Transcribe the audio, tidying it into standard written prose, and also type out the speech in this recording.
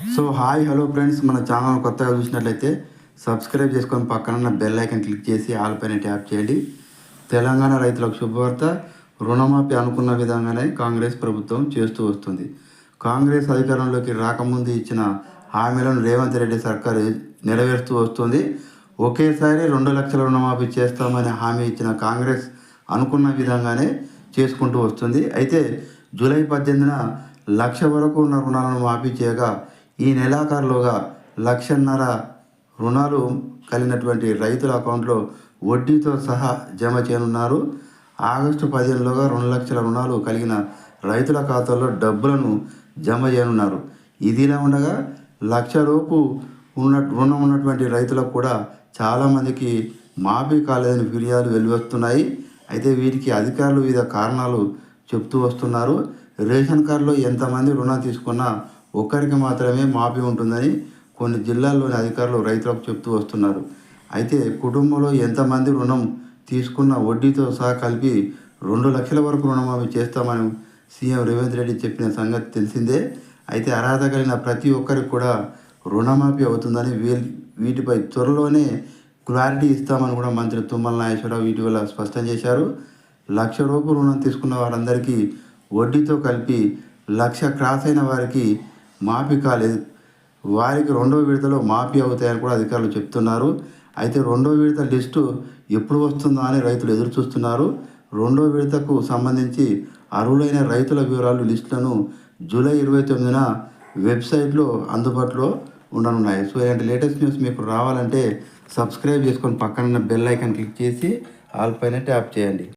So hi hello friends, మన channel కొత్తగా చూసినట్లయితే సబ్స్క్రైబ్ చేసుకొని పక్కన బెల్ ఐకాన్ క్లిక్ చేసి ఆల్ పైన ట్యాప్ చేయండి. తెలంగాణ రైతులకు శుభవార్త. రుణమాఫీ అనుకున్న విధంగానే కాంగ్రెస్ ప్రభుత్వం చేస్తూ వస్తుంది. కాంగ్రెస్ అధికారంలోకి రాకముందు ఇచ్చిన హామీలను రేవంత్ రెడ్డి సర్కారు నెరవేరుస్తూ వస్తుంది. ఒకేసారి 2 లక్షల రుణమాఫీ చేస్తామని హామీ ఇచ్చిన కాంగ్రెస్ అనుకున్న విధంగానే చేసుకుంటూ వస్తుంది. అయితే జూలై 18న 1,00,000 వరకు ఉన్న రుణాలను మాఫీ చేయగా ఈ నెలాఖరులోగా 1,50,000 రుణాలు కలిగినటువంటి రైతుల అకౌంట్లో వడ్డీతో సహా జమ చేయనున్నారు. ఆగస్టు 15లోగా 2 లక్షల రుణాలు కలిగిన రైతుల ఖాతాల్లో డబ్బులను జమ చేయనున్నారు. ఇదిలా ఉండగా 1,00,000 లోపు రుణం ఉన్నటువంటి రైతులకు కూడా చాలామందికి మాఫీ కాలేదని ఫిర్యాదులు వెలువస్తున్నాయి. అయితే వీటికి అధికారులు వివిధ కారణాలు చెప్తూ వస్తున్నారు. రేషన్ కార్డులో ఎంతమంది రుణం తీసుకున్నా ఒక్కరికి మాత్రమే మాఫీ ఉంటుందని కొన్ని జిల్లాల్లోని అధికారులు రైతులకు చెప్తూ వస్తున్నారు. అయితే కుటుంబంలో ఎంతమంది రుణం తీసుకున్న వడ్డీతో సహా కలిపి 2 లక్షల వరకు రుణమాఫీ చేస్తామని సీఎం రేవంత్ రెడ్డి చెప్పిన సంగతి తెలిసిందే. అయితే అర్హత కలిగిన ప్రతి ఒక్కరికి కూడా రుణమాఫీ అవుతుందని వీటిపై త్వరలోనే క్లారిటీ ఇస్తామని కూడా మంత్రి తుమ్మల నాగేశ్వరరావు ఇటీవల స్పష్టం చేశారు. 1,00,000 రూపాయలు రుణం తీసుకున్న వారందరికీ వడ్డీతో కలిపి 1,00,000 క్రాస్ అయిన వారికి మాఫీ కాలేదు. వారికి 2వ విడతలో మాఫీ అవుతాయని కూడా అధికారులు చెప్తున్నారు. అయితే 2వ విడత లిస్టు ఎప్పుడు వస్తుందో అని రైతులు ఎదురు చూస్తున్నారు. 2వ విడతకు సంబంధించి అర్హులైన రైతుల వివరాలు లిస్టులను జూలై 29న వెబ్సైట్లో అందుబాటులో ఉండనున్నాయి. సో ఇలాంటి లేటెస్ట్ న్యూస్ మీకు రావాలంటే సబ్స్క్రైబ్ చేసుకొని పక్కన బెల్ ఐకాన్ క్లిక్ చేసి ఆల్ పైన ట్యాప్ చేయండి.